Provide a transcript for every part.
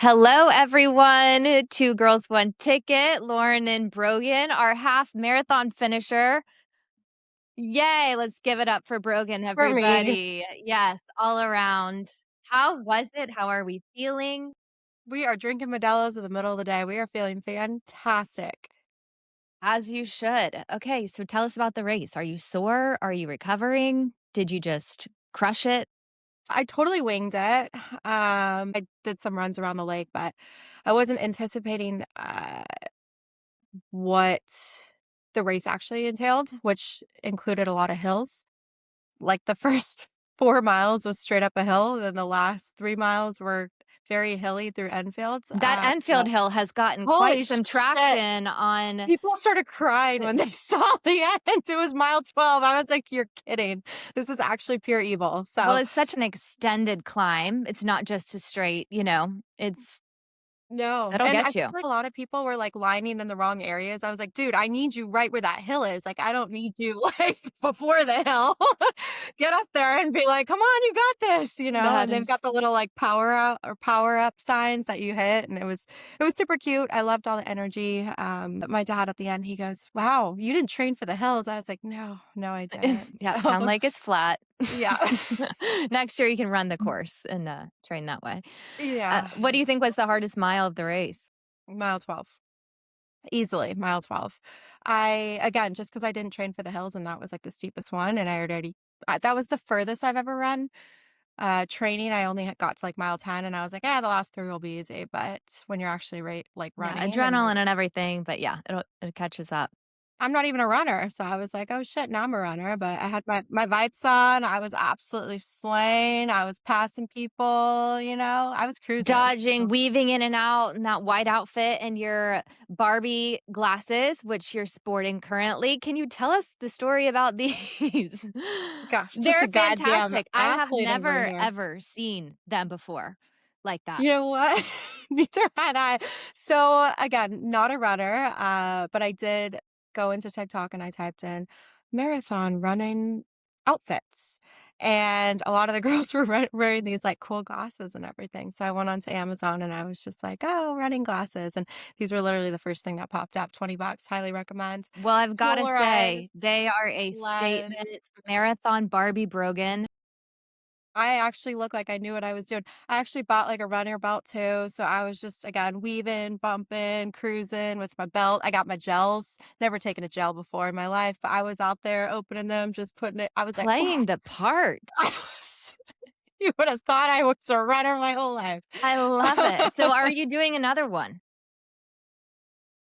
Hello, everyone. Two girls, one ticket. Lauren and Brogan, our half marathon finisher. Yay, let's give it up for Brogan, For me. everybody. Yes, all around. How was it? How are we feeling? We are drinking Modelo's in the middle of the day. We are feeling fantastic. As you should. Okay, so tell us about the race. Are you sore? Are you recovering? Did you just crush it? I totally winged it. I did some runs around the lake, but I wasn't anticipating what the race actually entailed, which included a lot of hills. Like the first 4 miles was straight up a hill, then the last 3 miles were very hilly through Enfields. That Enfield Hill has gotten quite Holy some shit. traction on. People started crying when they saw the end. It was mile 12. I was like, "You're kidding. This is actually pure evil." Well, So, it's such an extended climb. It's not just a straight, it's no. it'll And I get feel you. like a lot of people were, like, lining in the wrong areas. I was like, "Dude, I need you right where that hill is. Like, I don't need you, like, before the hill. Get up there and be like, 'Come on, you got this,' you know?" That And they've is got the little, like, power out or power up signs that you hit, and it was super cute. I loved all the energy. But my dad at the end, he goes, "Wow, you didn't train for the hills." I was like, "No, no, I didn't." yeah, Town So, Lake is flat. yeah. Next year, you can run the course and, train that way. Yeah. What do you think was the hardest mile of the race? Mile 12. Easily, mile 12. Again, just because I didn't train for the hills and that was, like, the steepest one, and I had already that was the furthest I've ever run. Training, I only had got to, like, mile 10, and I was like, "Yeah, the last 3 will be easy," but when you're actually Yeah, running and you're adrenaline and everything, but yeah, it catches up. I'm not even a runner, so I was like, "Oh, shit, now I'm a runner," but I had my Vibes on, I was absolutely slaying, I was passing people, I was cruising. Dodging, weaving in and out in that white outfit and your Barbie glasses, which you're sporting currently. Can you tell us the story about these? Gosh, just a They're goddamn fantastic. I have athlete over never, here. ever seen them before like that. You know what? Neither had I. So again, not a runner, but I did go into TikTok and I typed in marathon running outfits. And a lot of the girls were wearing these like cool glasses and everything. So I went onto Amazon and I was just like, oh, running glasses. And these were literally the first thing that popped up. 20 bucks, highly recommend. Well, I've gotta say, Polarized, they are a statement. lens. Marathon Barbie Brogan. I actually looked like I knew what I was doing. I actually bought like a runner belt too. So I was just again weaving, bumping, cruising with my belt. I got my gels. Never taken a gel before in my life, but I was out there opening them, just putting it. I was like, oh, Playing the part. I was, you would have thought I was a runner my whole life. I love it. So are you doing another one?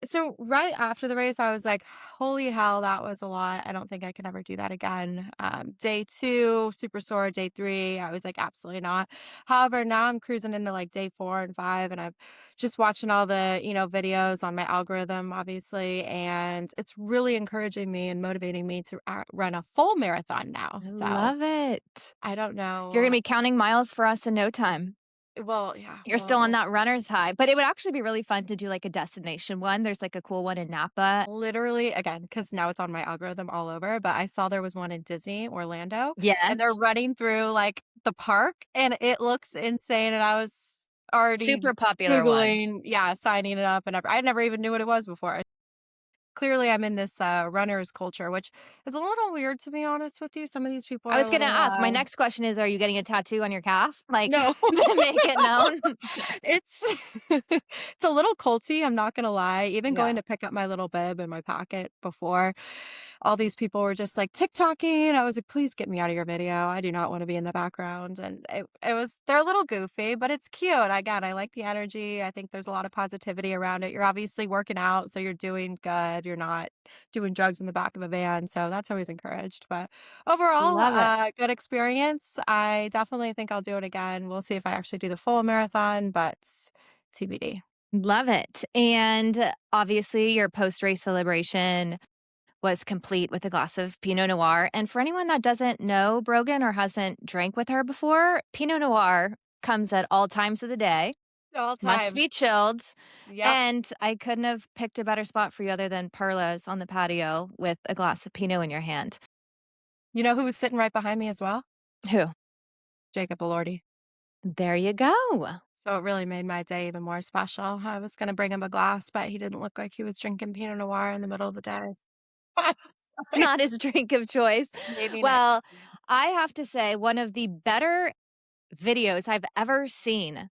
So right after the race, I was like, holy hell, that was a lot. I don't think I can ever do that again. Day 2, super sore. Day 3, I was like, absolutely not. However, now I'm cruising into like day 4 and 5, and I'm just watching all the, videos on my algorithm, obviously. And it's really encouraging me and motivating me to run a full marathon now. I So love it. I don't You're gonna know. be counting miles for us in no time. Well, yeah, You're still on that runner's high, but it would actually be really fun to do, like, a destination one. There's, like, a cool one in Napa. literally, again, because now it's on my algorithm all over, but I saw there was one in Disney, Orlando, and they're Yes. running through, like, the park, and it looks insane, and I was already Super popular one. Googling, yeah, signing it up, and I never even knew what it was before. Clearly, I'm in this, runner's culture, which is a little weird, to be honest with you. Some of these people I are was a gonna little, ask, my next question is, are you getting a tattoo on your calf? Like, no. make it known? It's it's a little culty, I'm not gonna lie. Even going Yeah. to pick up my little bib in my pocket before, all these people were just like TikToking. I was like, please get me out of your video. I do not want to be in the background. And they're a little goofy, but it's cute. Again, I like the energy. I think there's a lot of positivity around it. You're obviously working out, so you're doing good. You're not doing drugs in the back of a van. So that's always encouraged. But overall, Love it. good experience. I definitely think I'll do it again. We'll see if I actually do the full marathon, but TBD. Love it. And, obviously, your post-race celebration was complete with a glass of Pinot Noir, and for anyone that doesn't know Brogan or hasn't drank with her before, Pinot Noir comes at all times of the day, All must times. be chilled, Yep. and I couldn't have picked a better spot for you other than Perla's on the patio with a glass of Pinot in your hand. You know who was sitting right behind me as well? Who? Jacob Elordi. There you go. So it really made my day even more special. I was gonna bring him a glass, but he didn't look like he was drinking Pinot Noir in the middle of the day. Sorry. Not his drink of choice. Maybe next Well, time. I have to say one of the better videos I've ever seen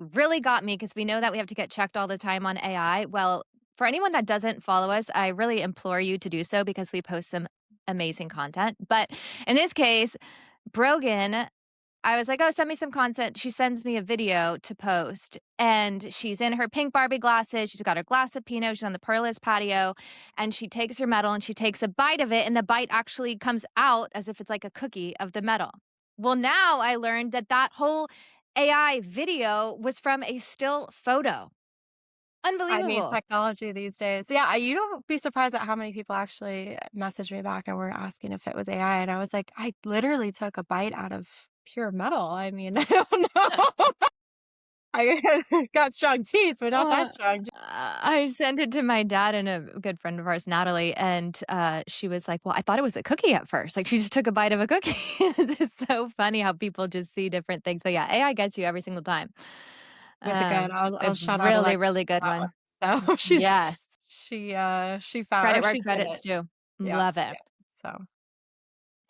really got me because we know that we have to get checked all the time on AI. Well, for anyone that doesn't follow us, I really implore you to do so because we post some amazing content. But in this case, Brogan, I was like, "Oh, send me some content." She sends me a video to post, and she's in her pink Barbie glasses. She's got her glass of Pinot. She's on the Perla's patio, and she takes her medal and she takes a bite of it, and the bite actually comes out as if it's like a cookie of the medal. Well, now I learned that that whole AI video was from a still photo. I mean, Unbelievable. technology these days. Yeah, you don't be surprised at how many people actually messaged me back and were asking if it was AI, and I was like, "I literally took a bite out of pure metal." I mean, I don't know. I got strong teeth, but not that strong. I sent it to my dad and a good friend of ours, Natalie, and, she was like, "Well, I thought it was a cookie at first." Like, she just took a bite of a cookie. It's so funny how people just see different things, but yeah, AI gets you every single time. Was it good? A I'll shout out really, Alexa really for good that one. one. So Yes. she found Credit or where she did credit's it. due. Yep, Love it. yep. So,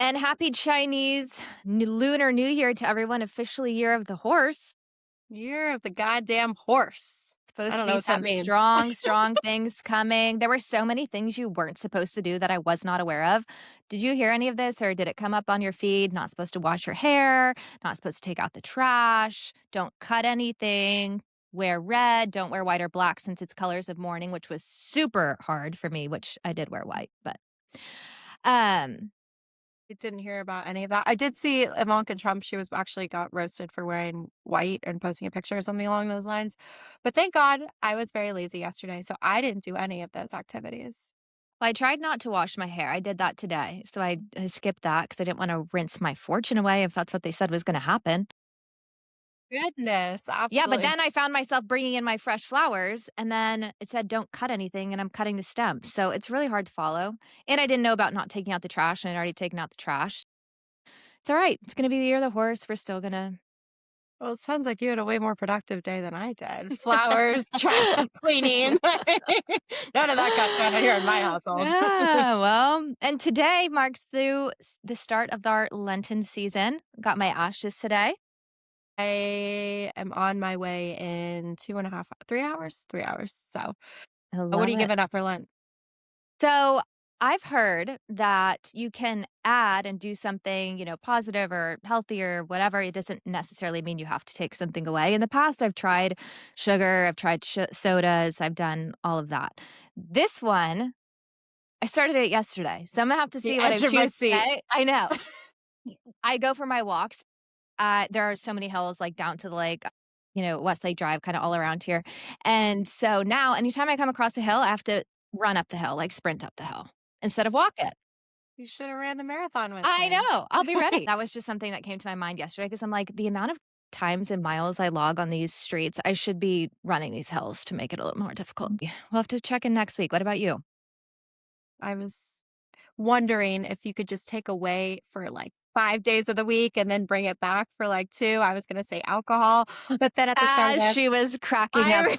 And happy Chinese Lunar New Year to everyone, officially Year of the Horse. year of the goddamn horse. I Supposed to don't know be what that some means. strong, strong things coming. There were so many things you weren't supposed to do that I was not aware of. Did you hear any of this or did it come up on your feed? Not supposed to wash your hair, not supposed to take out the trash, don't cut anything, wear red, don't wear white or black since it's colors of mourning, which was super hard for me, which I did wear white, but um I didn't hear about any of that. I did see Ivanka Trump, she was actually got roasted for wearing white and posting a picture or something along those lines. But thank God I was very lazy yesterday, so I didn't do any of those activities. I tried not to wash my hair. I did that today. So I skipped that because I didn't want to rinse my fortune away if that's what they said was going to happen. Goodness, Yeah, but absolutely. then I found myself bringing in my fresh flowers and then it said don't cut anything and I'm cutting the stem. So it's really hard to follow. And I didn't know about not taking out the trash and I'd already taken out the trash. It's all right. It's going to be the year of the horse. We're still going to. Well, it sounds like you had a way more productive day than I did. Flowers, trash cleaning. None of that got done here in my household. Yeah, well, and today marks the start of our Lenten season. Got my ashes today. I am on my way in 2.5 3 hours? 3 hours. So, I what are love you it. giving up for Lent? So I've heard that you can add and do something, positive or healthy or whatever. It doesn't necessarily mean you have to take something away. In the past, I've tried sugar, I've tried sodas, I've done all of that. This one, I started it yesterday. So I'm going to have to The see what I edge of my choose seat. today. I know. I go for my walks. There are so many hills like down to the lake, Westlake Drive, kind of all around here. And so now, anytime I come across a hill, I have to run up the hill, like sprint up the hill instead of walk it. You should have ran the marathon with I me. know. I'll be ready. That was just something that came to my mind yesterday because I'm like, the amount of times and miles I log on these streets, I should be running these hills to make it a little more difficult. Yeah, we'll have to check in next week. What about you? I was wondering if you could just take away for like 5 days of the week and then bring it back for like 2. I was gonna say alcohol, but then at the start of As this, she was cracking up, I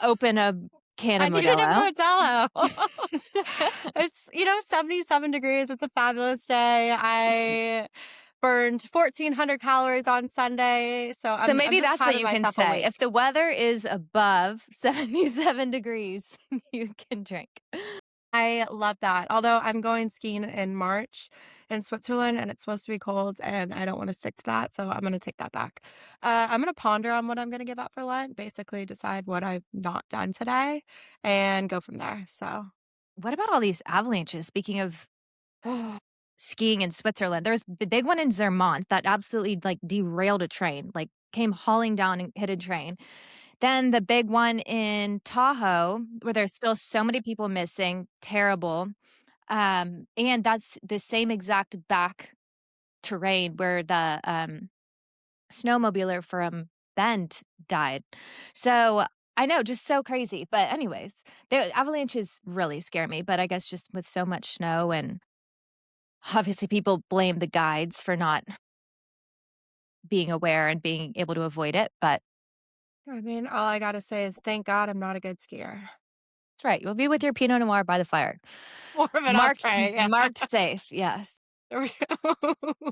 open a can of I needed a Modelo. Modelo. It's, 77 degrees. It's a fabulous day. I burned 1,400 calories on Sunday, so So I'm maybe just that's what having you can myself a say. week. If the weather is above 77 degrees, you can drink. I love that. Although I'm going skiing in March in Switzerland and it's supposed to be cold and I don't want to stick to that, so I'm going to take that back. I'm going to ponder on what I'm going to give up for Lent, basically decide what I've not done today and go from there. So, What about all these avalanches? Speaking of skiing in Switzerland, there's the big one in Zermatt that absolutely like derailed a train, like came hauling down and hit a train. Then the big one in Tahoe, where there's still so many people missing, terrible. And that's the same exact back terrain where the snowmobiler from Bend died. So I know, just so crazy. But anyways, the avalanches really scare me. But I guess just with so much snow and obviously people blame the guides for not being aware and being able to avoid it, but I mean, all I gotta say is thank God I'm not a good skier. it's right. You'll be with your Pinot Noir by the fire. More of an Marked entree, yeah. marked safe, yes. There we go.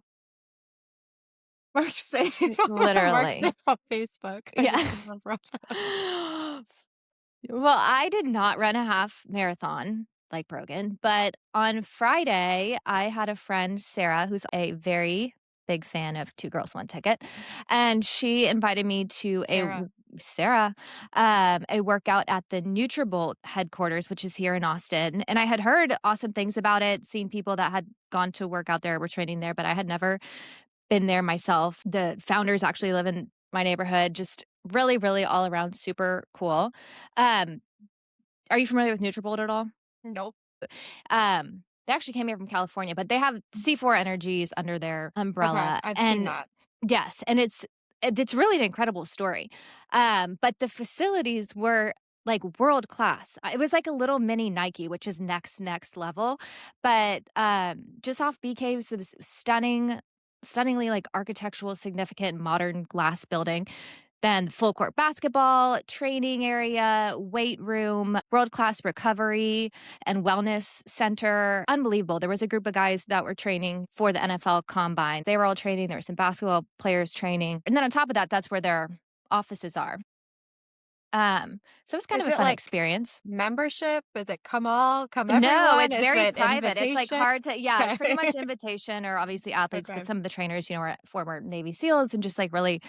Mark safe. Mark safe Literally. on Facebook. I just Yeah. did one for those. Well, I did not run a half marathon like Brogan, but on Friday, I had a friend, Sarah, who's a very big fan of Two Girls, One Ticket, and she invited me to Sarah. Sarah, a workout at the Nutrabolt headquarters, which is here in Austin. And I had heard awesome things about it, seen people that had gone to work out there, were training there, but I had never been there myself. The founders actually live in my neighborhood, just really, really all around super cool. Um, are you familiar with Nutrabolt at all? Nope. They actually came here from California, but they have C4 Energies under their Okay, umbrella. I've seen And that. yes, and it's really an incredible story. But the facilities were like world class. It was like a little mini Nike, which is next level. But just off Bee Caves, it was stunningly like architectural significant modern glass building. Then full court basketball, training area, weight room, world class recovery and wellness center. Unbelievable. There was a group of guys that were training for the NFL combine. They were all training. There were some basketball players training. And then on top of that, that's where their offices are. So it's kind Is of a it fun like experience. membership? Is it come all, come No, everyone? it's Is very it private. It's like invitation? hard to, yeah, it's pretty Okay. much invitation or obviously athletes, Okay. but some of the trainers, are former Navy SEALs and just like really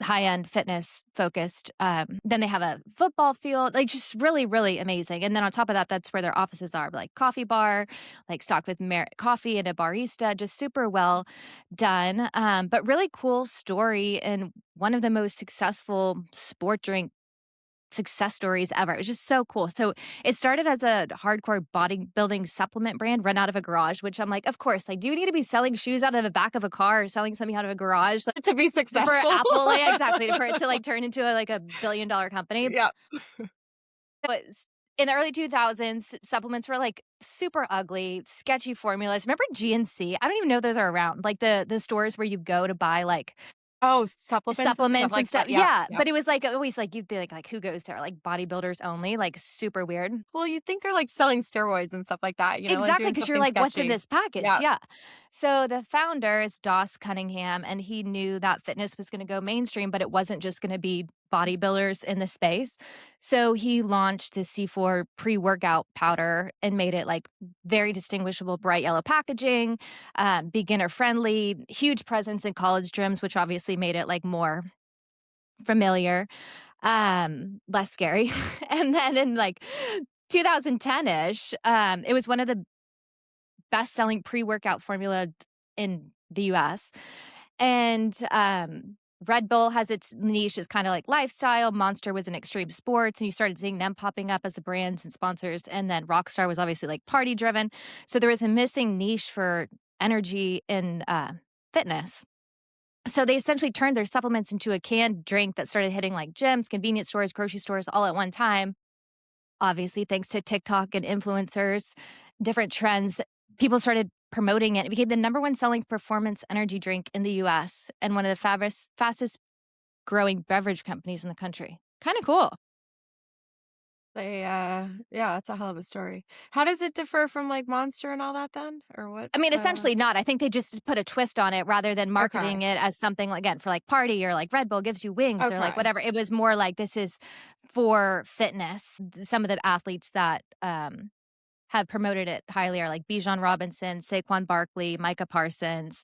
high end fitness focused. Then they have a football field, like just really, really amazing. And then on top of that, that's where their offices are, like coffee bar, like stocked with coffee and a barista, just super well done. But really cool story and one of the most successful sport drink success stories ever. It was just so cool. So it started as a hardcore bodybuilding supplement brand run out of a garage, which I'm like, of course, like, do you need to be selling shoes out of the back of a car or selling something out of a garage? Like, To be for successful. Apple, yeah, exactly. For it to like turn into like a $1 billion company. Yeah. But in the early 2000s, supplements were like super ugly, sketchy formulas. Remember GNC? I don't even know those are around. Like the stores where you go to buy like Oh, supplements and stuff supplements and like stuff. that. Yeah. Yeah, Yeah. but it was like always like you'd be like who goes there? Like bodybuilders only, like super weird. Well, you think they're like selling steroids and stuff like that, like Exactly, doing because you're something like, "What's in sketchy. this package?" Yeah. Yeah. So the founder is Doss Cunningham, and he knew that fitness was gonna go mainstream, but it wasn't just gonna be bodybuilders in the space. So he launched the C4 pre-workout powder and made it, like, very distinguishable, bright yellow packaging, beginner friendly, huge presence in college gyms, which obviously made it, like, more familiar, less scary. And then in, like, 2010-ish, it was one of the best-selling pre-workout formula in the US. And, Red Bull has its niche as kinda like lifestyle, Monster was in extreme sports, and you started seeing them popping up as the brands and sponsors, and then Rockstar was obviously, like, party-driven. So there was a missing niche for energy in, fitness. So they essentially turned their supplements into a canned drink that started hitting, like, gyms, convenience stores, grocery stores all at one time. Obviously, thanks to TikTok and influencers, different trends, people started promoting it. It became the number one selling performance energy drink in the US and one of the fastest growing beverage companies in the country. Kinda cool. Yeah, that's a hell of a story. How does it differ from like Monster and all that then? Or I what's mean, the essentially not. I think they just put a twist on it rather than marketing Okay. it as something, like, again, for, like, party or, like, Red Bull gives you wings or, like, Okay. whatever. It was more like this is for fitness. Some of the athletes that, have promoted it highly are like Bijan Robinson, Saquon Barkley, Micah Parsons,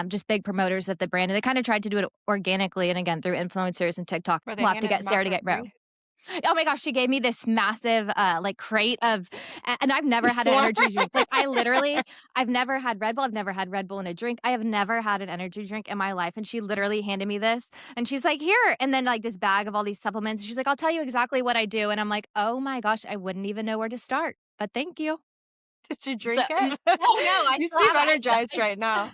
just big promoters of the brand. And they kind of tried to do it organically and again through influencers and TikTok. Were they We'll have to handing get them out Sarah to for get row. free? Oh my gosh, she gave me this massive like crate of and I've never had an What? energy drink. Like I've never had Red Bull. I've never had Red Bull in a drink. I have never had an energy drink in my life. And she literally handed me this and she's like, here. And then like this bag of all these supplements. She's like, I'll tell you exactly what I do. And I'm like, oh my gosh, I wouldn't even know where to start. But thank you. Did you So drink no, it? I You still seem have it. energized right now.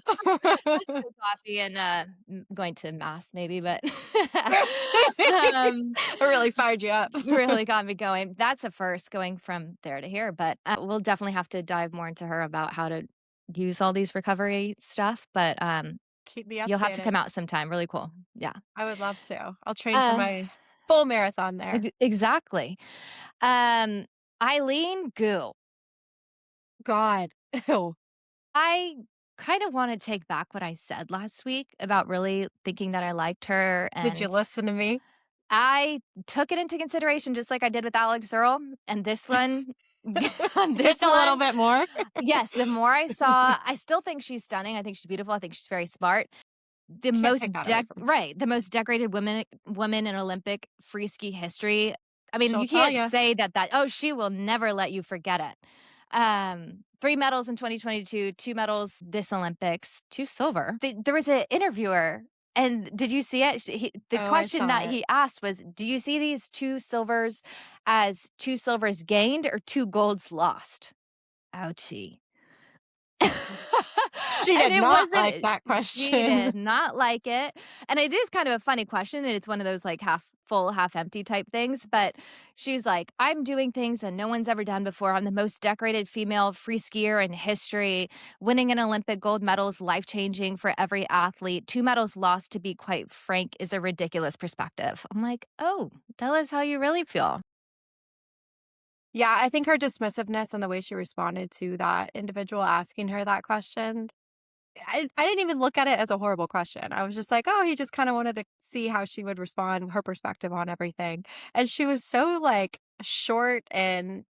Coffee and going to mass maybe, but It um really fired you up. really got me going. That's a first going from there to here, but we'll definitely have to dive more into her about how to use all these recovery stuff. But Keep me You'll have to come updated. out sometime, really cool. Yeah. I would love to. I'll train for Uh, my full marathon there. exactly. Um, Eileen Gu. God. Ew. I kind of want to take back what I said last week about really thinking that I liked her, Did you and listen to me? I took it into consideration just like I did with Alex Earl, and this one on It's this a little one, bit more. yes, the more I saw, I still think she's stunning. I think she's beautiful. I think she's very smart. The Can't most take that away from her. the most decorated woman in Olympic free ski history. I mean, She'll you tell can't you. say that oh, she will never let you forget it. 3 medals in 2022, 2 medals this Olympics, 2 silver. There was an interviewer, and did you see it? The Oh, I question saw that it. he asked was, "Do you see these 2 silvers as 2 silvers gained or 2 golds lost?" Ouchie. She And did it not like wasn't that she question. did not like it, and it is kind of a funny question, and it's one of those, like, half full, half empty type things, but she's like, "I'm doing things that no one's ever done before. I'm the most decorated female free skier in history. Winning an Olympic gold medal is life-changing for every athlete. 2 medals lost, to be quite frank, is a ridiculous perspective." I'm like, "Oh, tell us how you really feel." Yeah, I think her dismissiveness and the way she responded to that individual asking her that question, I didn't even look at it as a horrible question. I was just like, "Oh, he just kinda wanted to see how she would respond, her perspective on everything." And she was so, like, short and,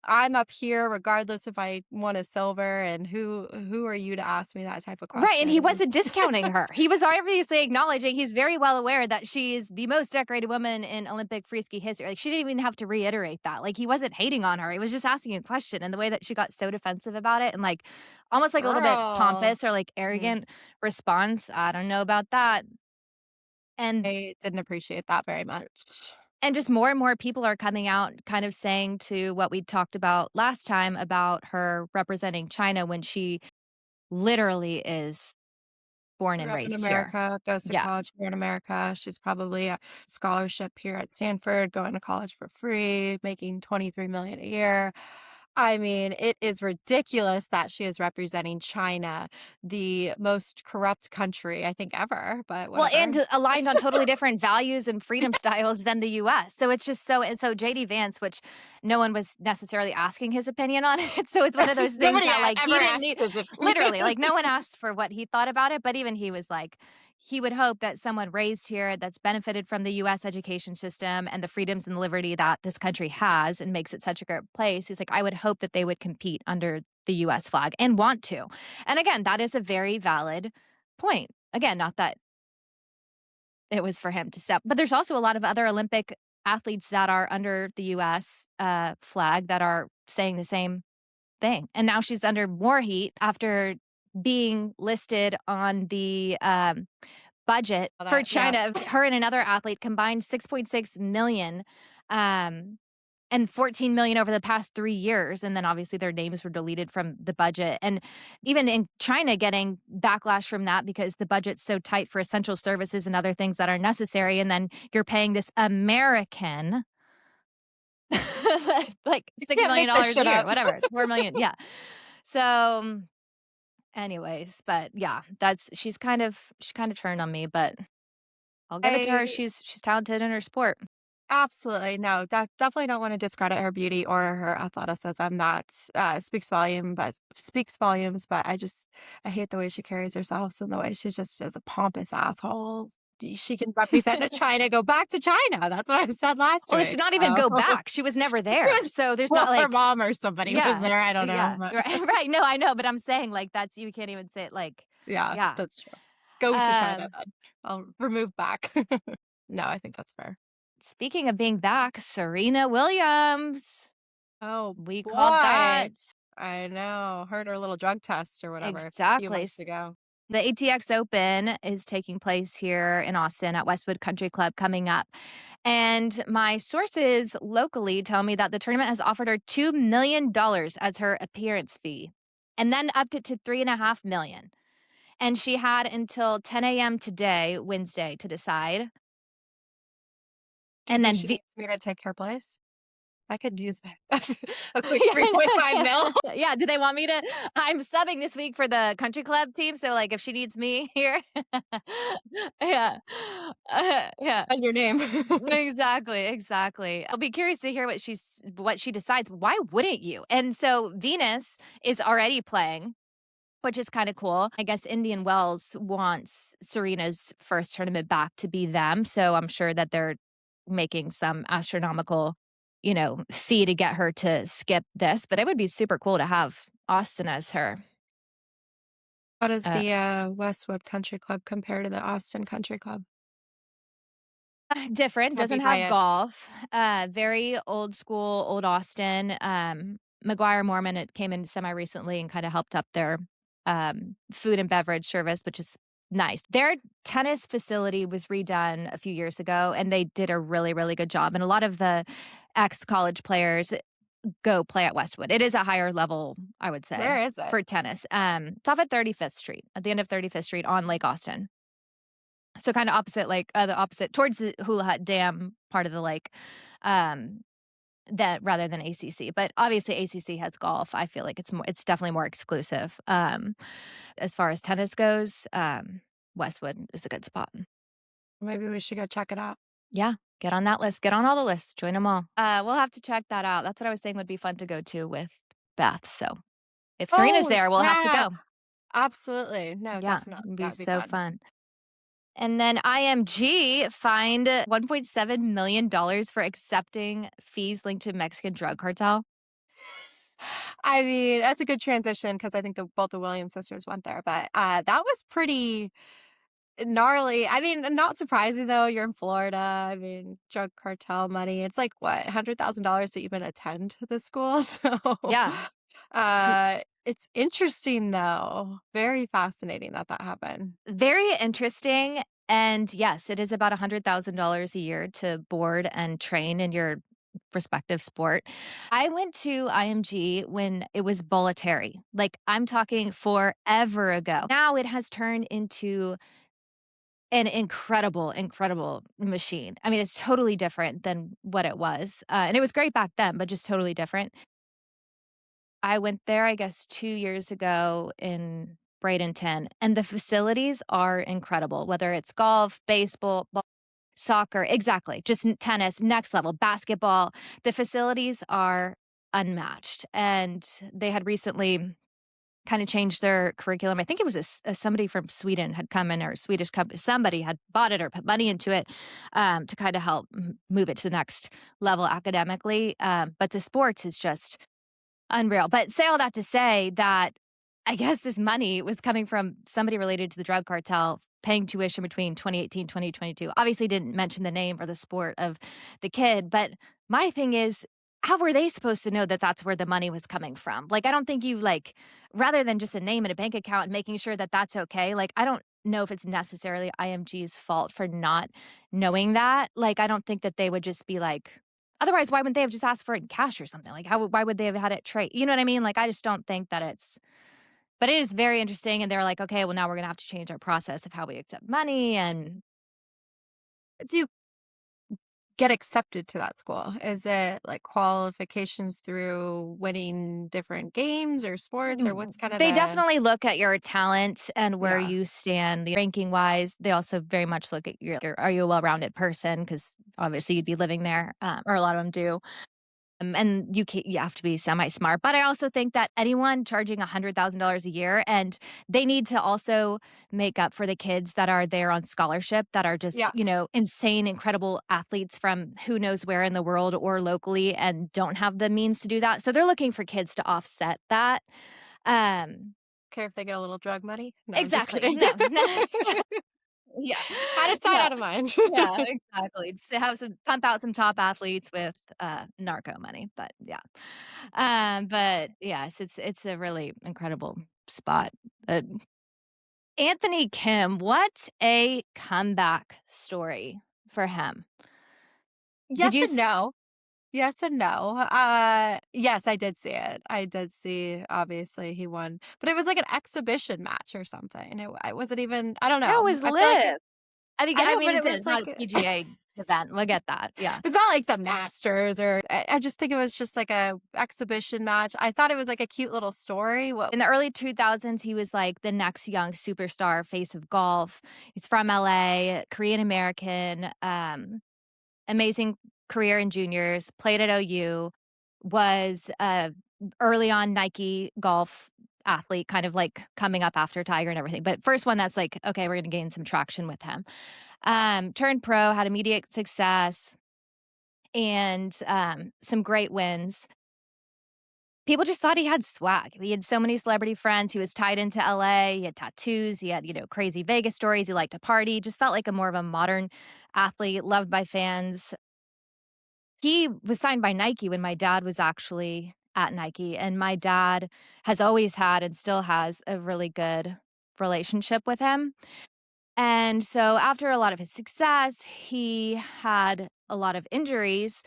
"I'm up here regardless if I won a silver, and who are you to ask me that type of Right, and question?" he It was wasn't discounting her. He was obviously acknowledging he's very well aware that she's the most decorated woman in Olympic free ski history. Like, she didn't even have to reiterate that. Like, he wasn't hating on her. He was just asking a question, and the way that she got so defensive about it and, like, almost, like, a little bit Girl. pompous or, like, Mm, arrogant response, I don't know about that. And I didn't appreciate that very much. just more and more people are coming out kind of saying to what we talked about last time about her representing China when she literally is born and Grew up in raised here. America, goes to Yeah. college here in America. She's probably a scholarship here at Stanford, going to college for free, making 23 million a year. I mean, it is ridiculous that she is representing China, the most corrupt country I think ever, but Well, whatever. and aligned on totally different values and freedom styles than the US. So it's just so and so JD Vance, which no one was necessarily asking his opinion on it. So it's one of those things Nobody that like ever he didn't asked need his opinion. literally, like no one asked for what he thought about it, but even he was like he would hope that someone raised here that's benefited from the US education system and the freedoms and the liberty that this country has and makes it such a great place. He's like, I would hope that they would compete under the US flag and want to. And again, that is a very valid point. Again, not that it was for him to step. But there's also a lot of other Olympic athletes that are under the US, flag that are saying the same thing, and now she's under more heat after being listed on the, budget All for that, yeah. China. Her and another athlete combined 6.6 million, um, and 14 million over the past 3 years, and then obviously their names were deleted from the budget, and even in China getting backlash from that because the budget's so tight for essential services and other things that are necessary, and then you're paying this American like You $6 can't million make this dollars a shit year, up. whatever, 4 million, yeah. So, anyways, but yeah, that's she kind of turned on me, but I'll give it to her. I She's talented in her sport. Absolutely, no, definitely don't wanna discredit her beauty or her athleticism. That, speaks volumes, but I hate the way she carries herself and the way she just is a pompous asshole. She can represent a China, go back to China. That's what I said last Well, she week, not even so go back. She was never it there. was So there's well, not her like mom or somebody was yeah. there, I don't know, Yeah. but Right, right. No, I know, but I'm saying like that's you can't even say it like yeah, yeah. that's true. Go to China Um then. I'll remove back. No, I think that's fair. Speaking of being back, Serena Williams. Oh, We called boy. that. I know. Heard her little drug test or whatever a few Exactly. months ago. The ATX Open is taking place here in Austin at Westwood Country Club coming up. And my sources locally tell me that the tournament has offered her $2 million as her appearance fee and then upped it to 3.5 million. And she had until 10 a.m. today, Wednesday, to decide. Do you And think then she needs me to take her place? I could use a quick 3.5 mil. Yeah, do they want me to I'm subbing this week for the country club team, so, like, if she needs me here yeah. Yeah. On your name. Exactly, exactly. I'll be curious to hear what she decides. Why wouldn't you? And so Venus is already playing, which is kinda cool. I guess Indian Wells wants Serena's first tournament back to be them, so I'm sure that they're making some astronomical, fee to get her to skip this, but it would be super cool to have Austin as her. How does Uh, the, Westwood Country Club compare to the Austin Country Club? Different, Can't be doesn't have biased. golf, very old school, old Austin, McGuire Mormon, it came in semi-recently and kinda helped up their, food and beverage service, which is nice. Their tennis facility was redone a few years ago, and they did a really, really good job, and a lot of the ex-college players go play at Westwood. It is a higher level, I would say, Where is it? for tennis. It's off at 35th Street, at the end of 35th Street on Lake Austin. So kinda opposite, like, the opposite towards the Hula Hut Dam part of the lake, um, that rather than ACC, but obviously ACC has golf. I feel like it's definitely more exclusive. As far as tennis goes, Westwood is a good spot. Maybe we should go check it out. Yeah, get on that list. Get on all the lists, join them all. We'll have to check that out. That's what I was saying would be fun to go to with Beth, so if Serena's Oh, there, we'll have to yeah. go. Absolutely. No, Yeah, definitely. it'd be That'd be so fun. fun. And then IMG fined $1.7 million for accepting fees linked to Mexican drug cartel. I mean, that's a good transition because I think both the Williams sisters went there, but, that was pretty gnarly. I mean, not surprising though, you're in Florida. I mean, drug cartel money. It's like what, $100,000 to even attend the school. So, Yeah. She it's interesting though. Very fascinating that that happened. Very interesting, and yes, it is about $100,000 a year to board and train in your respective sport. I went to IMG when it was Bolletary, like, I'm talking forever ago. Now it has turned into an incredible, incredible machine. I mean, it's totally different than what it was, and it was great back then, but just totally different. I went there, I guess, 2 years ago in Bradenton, and the facilities are incredible, whether it's golf, baseball, soccer exactly, just tennis, next level, basketball. The facilities are unmatched, and they had recently kinda changed their curriculum. I think it was somebody from Sweden had come in or Swedish company somebody had bought it or put money into it, to kinda help move it to the next level academically, but the sports is just unreal. But say all that to say that I guess this money was coming from somebody related to the drug cartel paying tuition between 2018, 2022. Obviously didn't mention the name or the sport of the kid, but my thing is, how were they supposed to know that that's where the money was coming from? Like, I don't think you like rather than just a name and a bank account and making sure that that's okay, like, I don't know if it's necessarily IMG's fault for not knowing that. Like, I don't think that they would just be like, otherwise, why wouldn't they have just asked for it in cash or something? Like, why would they have had it trade? You know what I mean? Like, I just don't think that it's but it is very interesting, and they're like, "Okay, well, now we're gonna have to change our process of how we accept money," and Do you get accepted to that school? Is it like qualifications through winning different games or sports, or what's kind of they the definitely look at your talent and where yeah. you stand ranking-wise. They also very much look at your are you a well-rounded person? Because obviously you'd be living there, or a lot of them do. And you have to be semi-smart, but I also think that anyone charging $100,000 a year and they need to also make up for the kids that are there on scholarship that are just, Yeah. insane, incredible athletes from who knows where in the world or locally and don't have the means to do that. So they're looking for kids to offset that. Um, Care if they get a little drug money? No, I'm just exactly. kidding. No, no. Yeah. Out of sight, No. out of mind. Yeah, exactly. To have some pump out some top athletes with, narco money, but yeah. But yes, it's a really incredible spot. Anthony Kim, what a comeback story for him. Did Yes you and s no. Yes and no. Yes, I did see it. I did see, obviously, he won, but it was like an exhibition match or something. I wasn't even I don't That know. was I feel like live. I mean I know, but it's it was it's not like a PGA event. We'll get that. Yeah. It's not like the Masters or I just think it was just like a exhibition match. I thought it was like a cute little story. What In the early 2000s, he was like the next young superstar face of golf. He's from LA, Korean American, amazing career in juniors, played at OU, was early on Nike golf athlete, kind of like coming up after Tiger and everything. But first one that's like, okay, we're going to gain some traction with him. Turned pro, had immediate success and some great wins. People just thought he had swag. He had so many celebrity friends. He was tied into LA. He had tattoos. He had, crazy Vegas stories. He liked to party. Just felt like a more of a modern athlete, loved by fans. He was signed by Nike when my dad was actually at Nike, and my dad has always had and still has a really good relationship with him. And so after a lot of his success, he had a lot of injuries.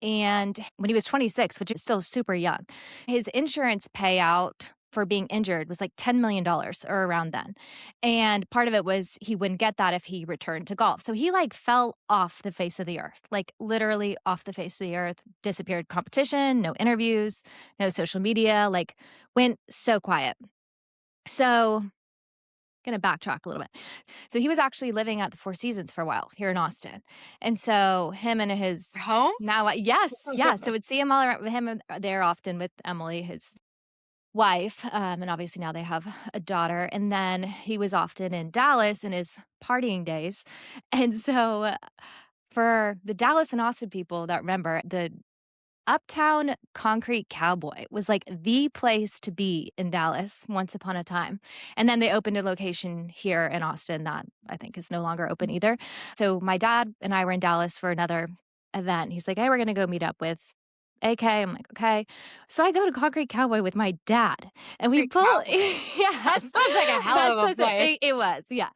And when he was 26, which is still super young, his insurance payout for being injured was like $10 million dollars or around then. And part of it was he wouldn't get that if he returned to golf. So he like fell off the face of the earth, like literally off the face of the earth, disappeared competition, no interviews, no social media, like went so quiet. So gonna backtrack a little bit. So he was actually living at the Four Seasons for a while here in Austin. And so him and his home? now yes, yeah, so would see him all around with him there often with Emily, his wife, and obviously now they have a daughter, and then he was often in Dallas in his partying days. And so for the Dallas and Austin people that remember, the Uptown Concrete Cowboy was like the place to be in Dallas once upon a time. And then they opened a location here in Austin that I think is no longer open either. So my dad and I were in Dallas for another event. He's like, "Hey, we're going to go meet up with AK." I'm like, "Okay." So I go to Concrete Cowboy with my dad and we Great pull, cowboy. That yes, sounds like a hell that's of a what place. it was. Yeah.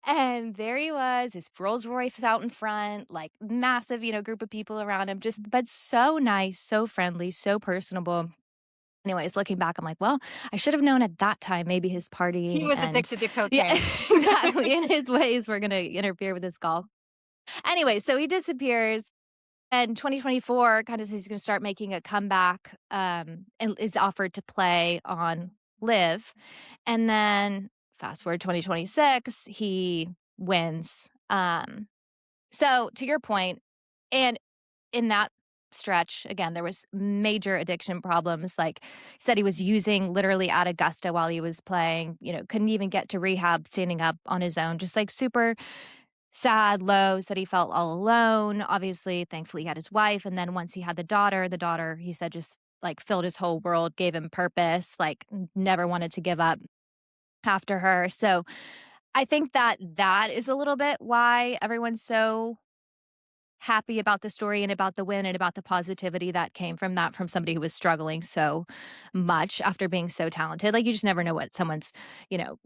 And there he was, his Rolls Royce out in front, like massive, group of people around him, just, but so nice, so friendly, so personable. Anyways, looking back, I'm like, well, I should have known at that time, maybe his He partying was and addicted to yeah, cocaine. exactly. And his ways were going to interfere with his golf. Anyway, so he disappears. And 2024 kind of says he's going to start making a comeback and is offered to play on Live. And then fast forward 2026, he wins. So to your point, and in that stretch, again, there was major addiction problems. Like said he was using literally at Augusta while he was playing, couldn't even get to rehab standing up on his own, just like super sad, low, said he felt all alone. Obviously, thankfully, he had his wife. And then once he had the daughter, he said, just like filled his whole world, gave him purpose, like never wanted to give up after her. So I think that that is a little bit why everyone's so happy about the story and about the win and about the positivity that came from that from somebody who was struggling so much after being so talented. Like you just never know what someone's,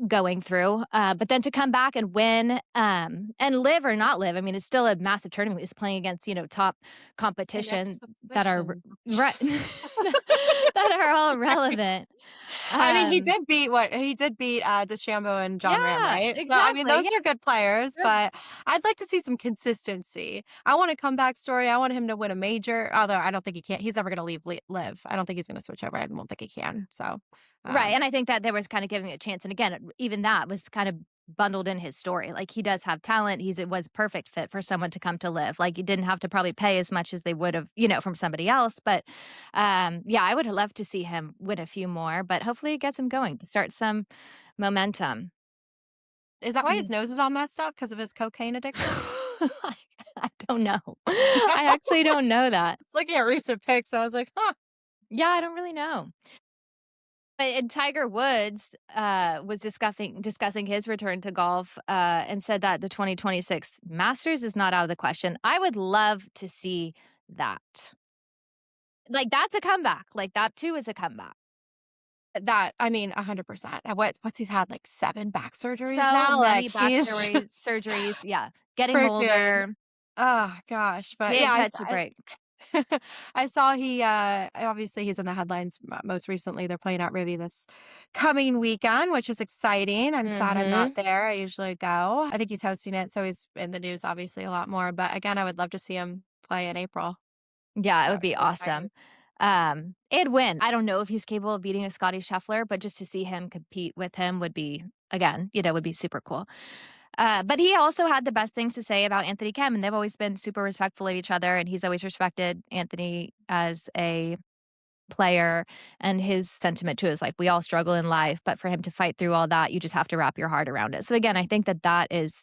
going through. But then to come back and win and live or not live, I mean, it's still a massive tournament. He's playing against, top An competition that are exhibition. right that are all relevant. I mean, Um, he did beat DeChambeau and John Ram, yeah, right? So I mean, exactly. those Yeah. are good players, but I'd like to see some consistency. I want a comeback story. I want him to win a major, although I don't think he can. He's never going to live. I don't think he's going to switch over. I don't think he can. So, Right, um, and I think that there was kind of giving it a chance, and again, even that was kind of bundled in his story. Like, he does have talent, it was a perfect fit for someone to come to Live. Like, he didn't have to probably pay as much as they would have, from somebody else, but, yeah, I would have loved to see him win a few more, but hopefully it gets him going to start some momentum. is that why his Mm. nose is all messed up because of his cocaine addiction? I I don't know. I actually don't know that. Looking at recent pics, I was like, huh. Yeah, I don't really know. But and Tiger Woods, was discussing his return to golf, and said that the 2026 Masters is not out of the question. I would love to see that. Like, that's a comeback. Like, that too is a comeback. That I mean, 100%. What's he's had like 7 back surgeries So now? Like many back he's surgeries, yeah, getting freaking older, oh gosh. But can't yeah, catch a break. I saw he, obviously he's in the headlines most recently. They're playing at Rivy this coming weekend, which is exciting. I'm sad I'm not Mhm. there. I usually go. I think he's hosting it, so he's in the news obviously a lot more. But again, I would love to see him play in April. Yeah, it That would would be be exciting. awesome. And win. I don't know if he's capable of beating a Scotty Scheffler, but just to see him compete with him would be, again, would be super cool. But he also had the best things to say about Anthony Kim, and they've always been super respectful of each other, and he's always respected Anthony as a player. And his sentiment too is like, we all struggle in life, but for him to fight through all that, you just have to wrap your heart around it. So again, I think that that is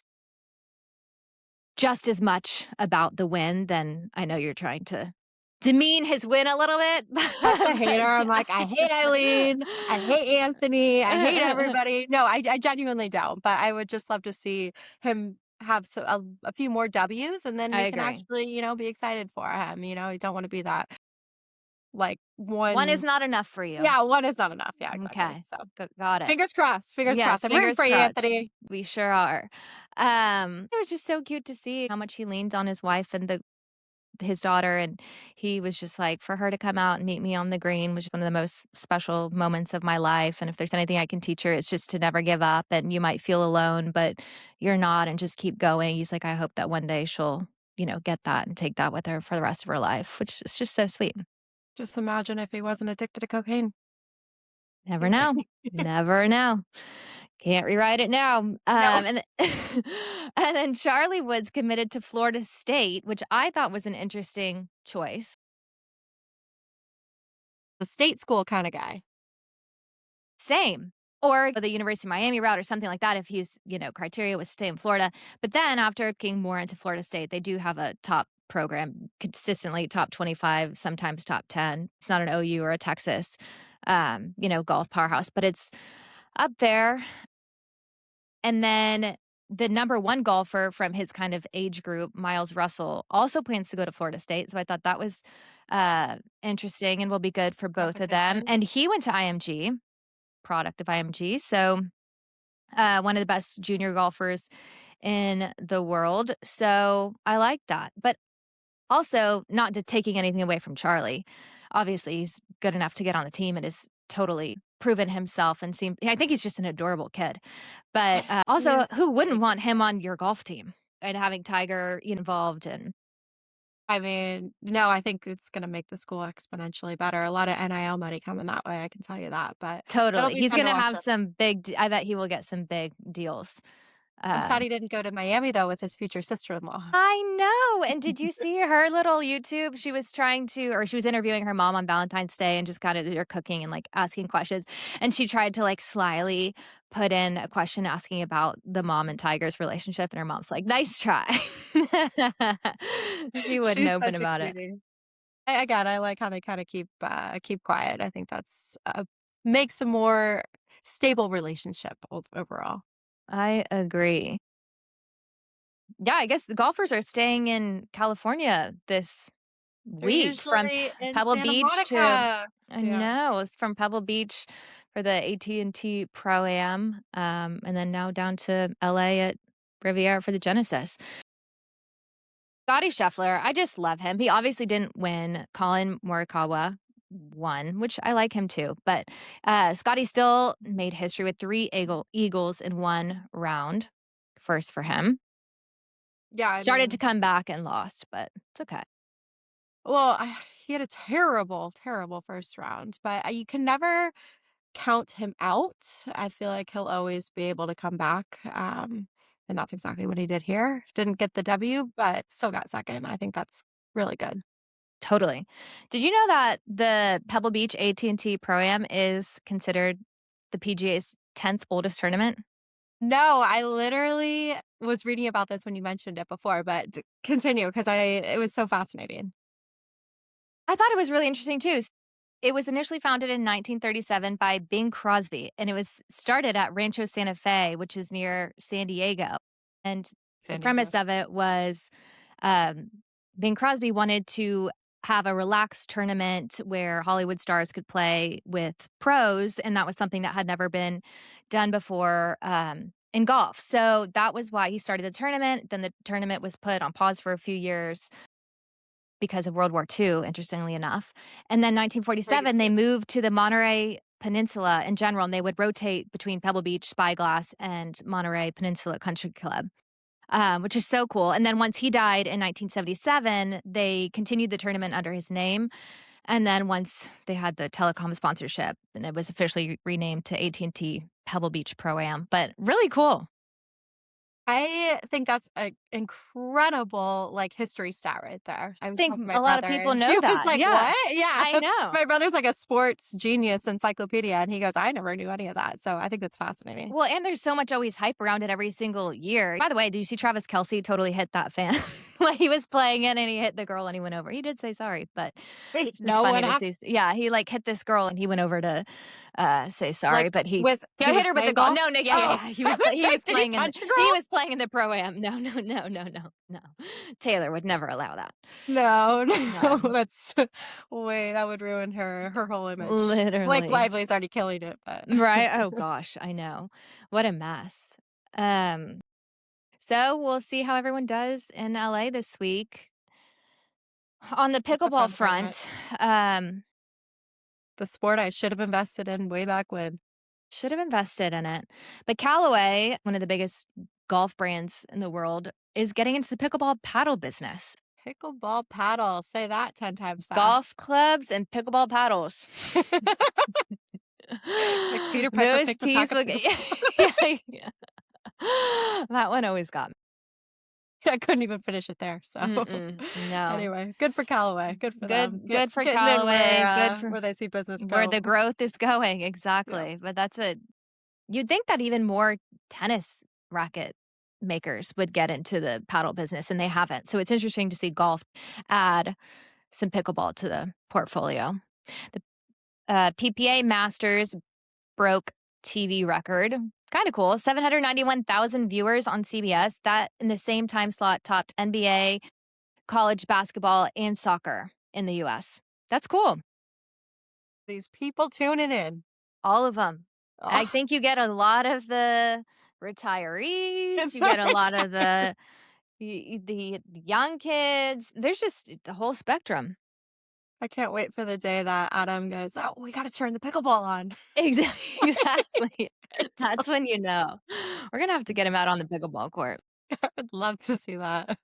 just as much about the win. Than I know you're trying to demean his win a little bit, Such a but hater. I'm like, I hate Eileen. I hate Anthony. I hate yeah. everybody. No, I genuinely don't. But I would just love to see him have a few more W's, and then I we can agree. actually, be excited for him. You don't want to be that like One is one. not enough for you. Yeah, one is not enough. Yeah, exactly. Okay. So Got it. fingers crossed. Fingers crossed. Yes, I'm rooting fingers for you, crossed. Anthony. We sure are. It was just so cute to see how much he leans on his wife and his daughter, and he was just like, for her to come out and meet me on the green was one of the most special moments of my life, and if there's anything I can teach her, it's just to never give up, and you might feel alone, but you're not, and just keep going. He's like, I hope that one day she'll, get that and take that with her for the rest of her life, which is just so sweet. Just imagine if he wasn't addicted to cocaine. Never know. Never know. Can't rewrite it now. No, And and then Charlie Woods committed to Florida State, which I thought was an interesting choice. the state school kind of guy. Same. Or the University of Miami route or something like that if his, criteria was stay in Florida. But then after looking more into Florida State, they do have a top program, consistently top 25, sometimes top 10. It's not an OU or a Texas, golf powerhouse, but it's up there. And then the number one golfer from his kind of age group, Miles Russell, also plans to go to Florida State. So I thought that was interesting and will be good for both of them. Competition. And he went to IMG, product of IMG. So one of the best junior golfers in the world. So I like that. But also, not just taking anything away from Charlie. Obviously, he's good enough to get on the team and has totally proven himself and I think he's just an adorable kid. But He also, is who really wouldn't cute. want him on your golf team and having Tiger involved and I mean, no, I think it's gonna make the school exponentially better. A lot of NIL money coming that way, I can tell you that, but it'll totally. be He's fun going to to watch have him. some I bet he will get some big deals. I'm Uh, sad he didn't go to Miami, though, with his future sister-in-law. I know. And did you see her little YouTube? She was she was interviewing her mom on Valentine's Day and just kind of they're cooking and like asking questions. And she tried to like slyly put in a question asking about the mom and Tiger's relationship. And her mom's like, nice try. She wouldn't She's open such a about it. cutie. Again, I like how they kinda keep quiet. I think that's, makes a more stable relationship overall. I agree. Yeah, I guess the golfers are staying in California this They're week from usually in Pebble Santa Beach to Monica. I Yeah. know, it's from Pebble Beach for the AT&T Pro-Am, and then now down to LA at Riviera for the Genesis. Scotty Scheffler, I just love him. He obviously didn't win. Colin Morikawa won, which I like him too, but, Scotty still made history with 3 eagles in 1 round. First for him. Yeah, I Started to mean, come back and lost, but it's okay. well, he had a terrible, terrible first round, but, you can never count him out. I feel like he'll always be able to come back, and that's exactly what he did here. Didn't get the W, but still got second. I think that's really good. Totally. Did you know that the Pebble Beach AT&T Pro-Am is considered the PGA's 10th oldest tournament? No, I literally was reading about this when you mentioned it before, but continue because I it was so fascinating. I thought it was really interesting too. It was initially founded in 1937 by Bing Crosby, and it was started at Rancho Santa Fe, which is near San Diego. And the San Diego. premise of it was um, Bing Crosby wanted to have a relaxed tournament where Hollywood stars could play with pros, and that was something that had never been done before in golf. So that was why he started the tournament. Then the tournament was put on pause for a few years because of World War II, interestingly enough. And then 1947, they Crazy. moved to the Monterey Peninsula in general, and they would rotate between Pebble Beach, Spyglass, and Monterey Peninsula Country Club, which is so cool. And then once he died in 1977, they continued the tournament under his name. And then once they had the telecom sponsorship, and it was officially renamed to AT&T Pebble Beach Pro-Am, but really cool. I think that's an incredible, like, history stat right there. I was Think talking to my a lot of brother, people and know he was that. like, Yeah, "What?" Yeah. I know. My brother's like a sports genius encyclopedia, and he goes, "I never knew any of that." So I think that's fascinating. Well, and there's so much always hype around it every single year. By the way, did you see Travis Kelce totally hit that fan? Like, he was playing it and he hit the girl and he went over. He did say sorry, but Wait, it's just no, funny what to happened? see. Yeah, he, like, hit this girl and he went over to, say sorry, Like, but he with yeah, he hit was her with the playing golf. golf? No, no, yeah, yeah, Oh, yeah. I was He like, was did he playing in the punch a girl? Pro-Am. No, no, no, no, no, no. Taylor would never allow that. No, no, Um, that's wait, that would ruin her whole image. Blake literally. Lively's already killing it, but Right? Oh gosh, I know. What a mess. Um So we'll see how everyone does in LA this week. On the it's a pickleball fun tournament. front, The sport I should have invested in way back when. should have invested in it. But Callaway, one of the biggest golf brands in the world, is getting into the pickleball paddle business. Pickleball paddle, say that 10 times fast. Golf clubs and pickleball paddles. Like Peter Piper Those picked a pack peas of will pickle. get yeah, yeah. That one always got me. I couldn't even finish it there, so Mm-mm, no. anyway, good for Callaway, good for them. Good for Getting in Callaway, good for where they see business where go. the growth is going, Yep. exactly, but that's a you'd think that even more tennis racket makers would get into the paddle business, and they haven't, so it's interesting to see golf add some pickleball to the portfolio. The, PPA Masters broke TV record. Kinda cool, 791,000 viewers on CBS. That, in the same time slot, topped NBA, college basketball, and soccer in the US. That's cool. These people tuning in. All of them. I Oh, think you get a lot of the retirees, it's you the get a lot of the young kids. There's just the whole spectrum. I can't wait for the day that Adam goes, "Oh, we gotta turn the pickleball on." Exactly. That's when you know. We're gonna have to get him out on the pickleball court. I would love to see that.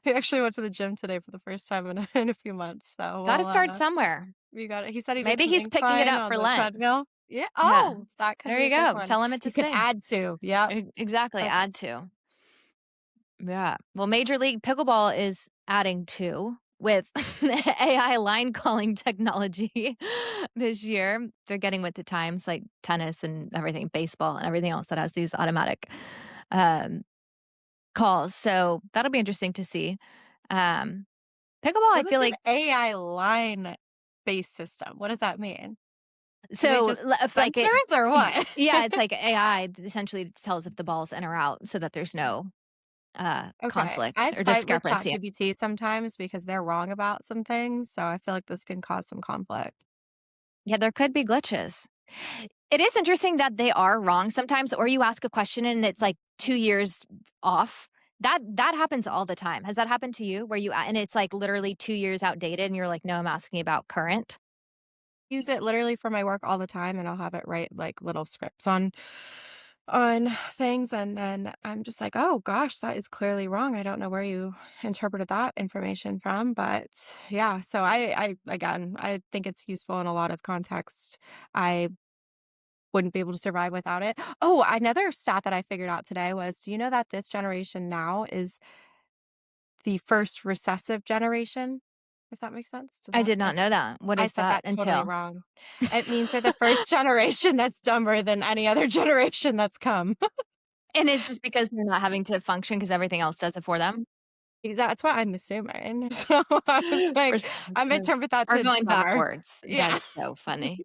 He actually went to the gym today for the first time in in a few months, so Gotta start somewhere. we got it. He said he did Maybe some he's picking it incline up on for the Lent. treadmill. Yeah. Yeah. Oh, that could There be a you good go. one. Tell him it's You his can thing. add to. Yep. Exactly, That's add to. Yeah. Well, Major League Pickleball is adding to with AI line calling technology this year. They're getting with the times like tennis and everything, baseball and everything else that has these automatic um, calls. So that'll be interesting to see. Um, Pickleball, I what is feel an like AI line based system? What does that mean? Do they so just it's like it. sensors or what? Yeah, it's like AI that essentially tells if the ball's in or out so that there's no Okay. conflict I or fight with discrepancy. ChatGPT sometimes because they're wrong about some things, so I feel like this can cause some conflict. Yeah, there could be glitches. It is interesting that they are wrong sometimes, or you ask a question and it's like 2 years off. That happens all the time. Has that happened to you where and it's like literally 2 years outdated and you're like, "No, I'm asking about current?" Use it literally for my work all the time, and I'll have it write, like, little scripts on things, and then I'm just like, "Oh gosh, that is clearly wrong. I don't know where you interpreted that information from," but yeah, so I again, I think it's useful in a lot of context. I wouldn't be able to survive without it. Oh, another stat that I figured out today was, do you know that this generation now is the first recessive generation? If that makes sense? Does I that did not know that. What I does said that that totally entail? wrong. It means they're the first generation that's dumber than any other generation that's come. And it's just because they're not having to function because everything else does it for them? That's what I'm assuming. So I was like, I'm Recessive interpret that or to going dumber. backwards. That Yeah. is so funny.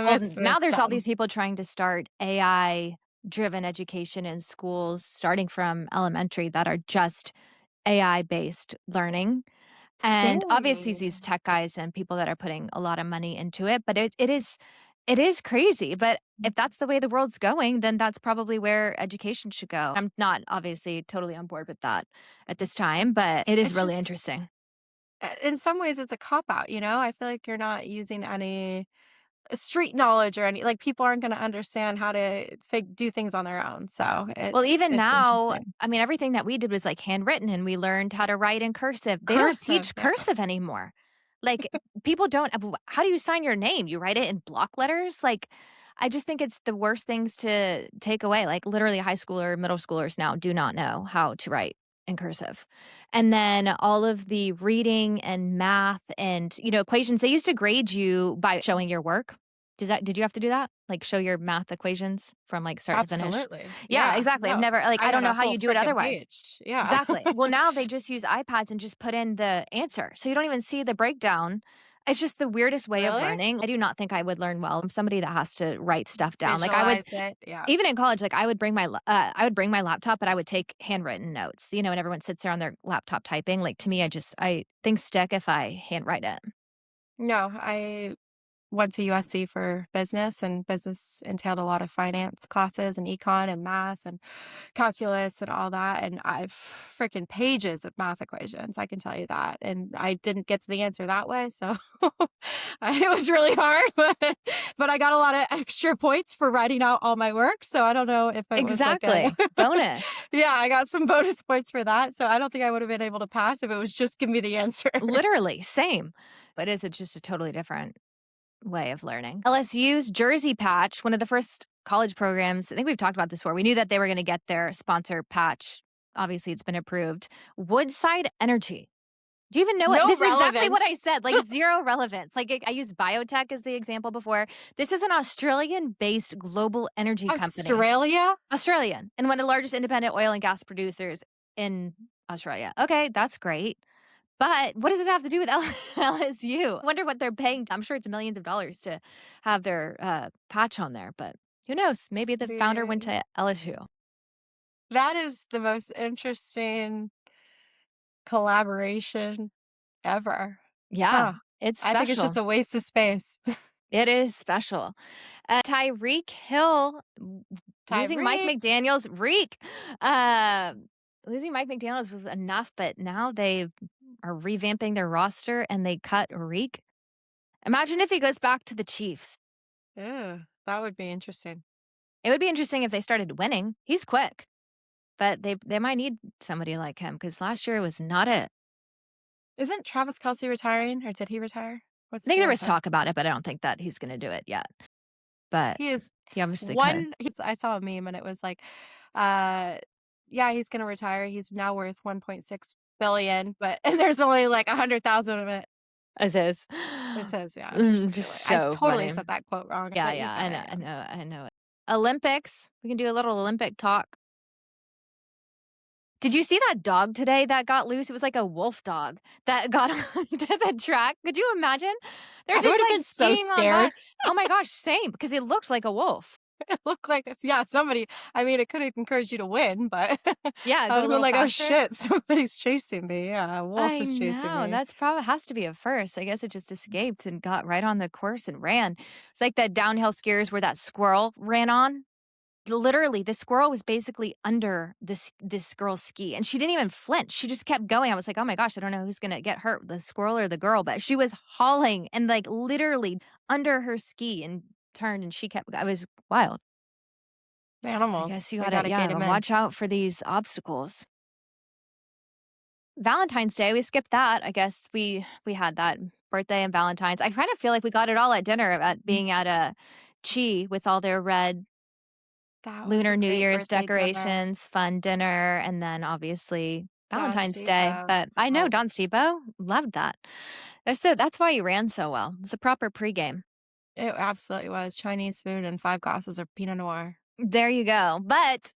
Well, Synonymous with now there's all dumb. these people trying to start AI driven education in schools starting from elementary that are just AI based learning. And obviously Scary. these tech guys and people that are putting a lot of money into it, but it is crazy. But if that's the way the world's going, then that's probably where education should go. I'm not obviously totally on board with that at this time, but it is It's really just interesting. In some ways, it's a cop out, you know? I feel like you're not using any street knowledge or any like, people aren't gonna understand how to do things on their own, so Well, even it's now, interesting. I mean, everything that we did was, like, handwritten, and we learned how to write in cursive. They don't Cursive, teach yeah. cursive anymore. Like, people don't how do you sign your name? You write it in block letters? Like, I just think it's the worst things to take away. Like, literally, high schooler, middle schoolers now do not know how to write in cursive. And then all of the reading and math and, equations, they used to grade you by showing your work. Did you have to do that? Like, show your math equations from, like, start to finish? Absolutely. Yeah, Yeah, exactly. I've no, never like, I I don't got know a how whole you do it frickin' otherwise. page. Yeah. Exactly. Well, now they just use iPads and just put in the answer, so you don't even see the breakdown. It's just the weirdest way of Really? learning. I do not think I would learn well. I'm somebody that has to write stuff down. Like, I would Visualize it, yeah. even in college, like, I would bring my laptop, but I would take handwritten notes, and everyone sits there on their laptop typing. Like, to me, I things stick if I handwrite it. No, I went to USC for business, and business entailed a lot of finance classes and econ and math and calculus and all that. And I've freaking pages of math equations, I can tell you that. And I didn't get to the answer that way. So it was really hard, but I got a lot of extra points for writing out all my work. So I don't know if it was like a, Exactly. Bonus. yeah, I got some bonus points for that. So I don't think I would have been able to pass if it was just give me the answer. Literally, same. But it's just a totally different way of learning. LSU's Jersey Patch, one of the first college programs, I think we've talked about this before. We knew that they were going to get their sponsor patch. Obviously, it's been approved. Woodside Energy. Do you even know what? No This is exactly relevance. what I said, like zero relevance. Like I used biotech as the example before. This is an Australian based global energy company. Australia? Australian and one of the largest independent oil and gas producers in Australia. Okay, that's great. But what does it have to do with LSU? I wonder what they're paying. I'm sure it's millions of dollars to have their patch on there, but who knows? Maybe the founder went The to LSU. that is the most interesting collaboration ever. Yeah, Huh. it's I think it's just special. a waste of space. It is special. Tyreek Hill losing Mike Tyreek. McDaniels. Uh, losing Mike McDaniels was enough, but now they are revamping their roster and they cut Reek. Imagine if he goes back to the Chiefs. Yeah, that would be interesting. It would be interesting if they started winning. He's quick, but they might need somebody like him because last year was not it. Isn't Travis Kelce retiring, or did he retire? What's I the think there deal was with him? talk about it, but I don't think that he's going to do it yet. But He is he obviously could. I saw a meme and it was like, uh, yeah, he's gonna retire. He's now worth 1.6 billion, but and there's only like 100,000 of it. As is. It says, yeah, there's only Just like I so totally funny. said that quote wrong, Yeah, but you yeah, I got know, it, I yeah. know, I know it. Olympics. We can do a little Olympic talk. Did you see that dog today that got loose? It was like a wolf dog that got onto the track. Could you imagine? They're I just would have like been so skiing on scared. by. Oh my gosh, same because it looked like a wolf. It looked like it's yeah, somebody I mean, it could have encouraged you to win, but Yeah, I go would a have been little like, "Oh, faster. shit, somebody's chasing me." Yeah, a wolf I is chasing know. me. That's probably has to be a first. I guess it just escaped and got right on the course and ran. It's like the downhill skiers where that squirrel ran on. Literally, the squirrel was basically under this girl's ski, and she didn't even flinch. She just kept going. I was like, "Oh my gosh, I don't know who's gonna get hurt, the squirrel or the girl." But she was hauling and like literally under her ski and turned, and she kept. I was wild. I guess Animals, you they gotta, gotta yeah, gate 'em in. watch out for these obstacles. Valentine's Day, we skipped that. I guess we had that birthday and Valentine's. I kind of feel like we got it all at dinner at being at a Chi with all their red That was a Lunar New great Year's birthday dinner. decorations, fun dinner, and then obviously Don Valentine's Day. Stevo. But I know Oh, Don Stebo loved that. That's why you ran so well. It's a proper pregame. it absolutely was. Chinese food and 5 glasses of Pinot Noir. There you go. But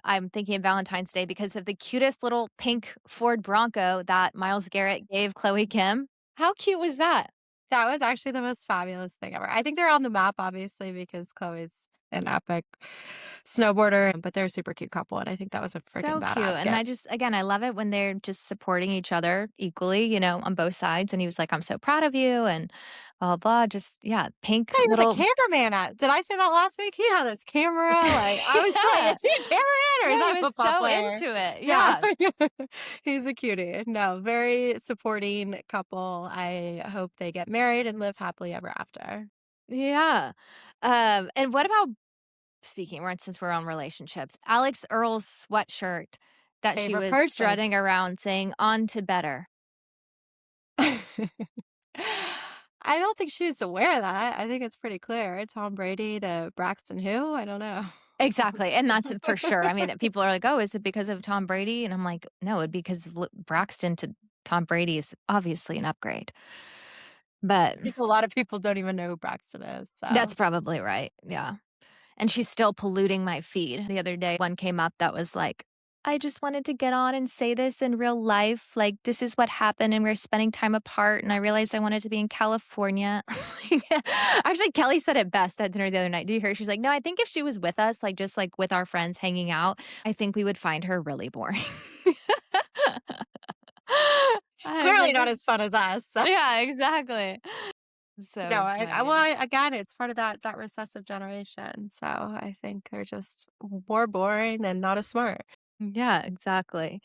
I'm thinking of Valentine's Day because of the cutest little pink Ford Bronco that Miles Garrett gave Chloe Kim. How cute was that? That was actually the most fabulous thing ever. I think they're on the map, obviously, because Chloe's an epic snowboarder, but they're a super cute couple, and I think that was a freaking So cute. badass And I gift. just, again, I love it when they're just supporting each other equally, on both sides. And he was like, I'm so proud of you and blah, blah, blah. Just, yeah, pink God, he was a little. cameraman at did I say that last week? He had this camera, like, I was like, "Is Yeah. he a cameraman or is Yeah. He that a was football so player?" into it. Yeah. Yeah. He's a cutie. No, very supporting couple. I hope they get married and live happily ever after. Yeah. And what about, speaking, right, since we're on relationships, Alex Earl's sweatshirt that she Favorite was person. strutting around saying, on to better. I don't think she was aware of that. I think it's pretty clear. Tom Brady to Braxton who? I don't know. Exactly, and that's for sure. I mean, people are like, "Oh, is it because of Tom Brady?" And I'm like, "No, it'd be because of Braxton to Tom Brady is obviously an upgrade." But I think a lot of people don't even know who Braxton is, that's so. probably right, yeah. And she's still polluting my feed. The other day, one came up that was like, "I just wanted to get on and say this in real life, like, this is what happened, and we're spending time apart, and I realized I wanted to be in California." Actually, Kelly said it best at dinner the other night. Did you hear? She's like, "No, I think if she was with us, like, just, like, with our friends hanging out, I think we would find her really boring." I was Clearly like, not as fun as us, so. yeah, exactly. No, So I well, funny. again, it's part of that recessive generation, so I think they're just more boring and not as smart. Yeah, exactly.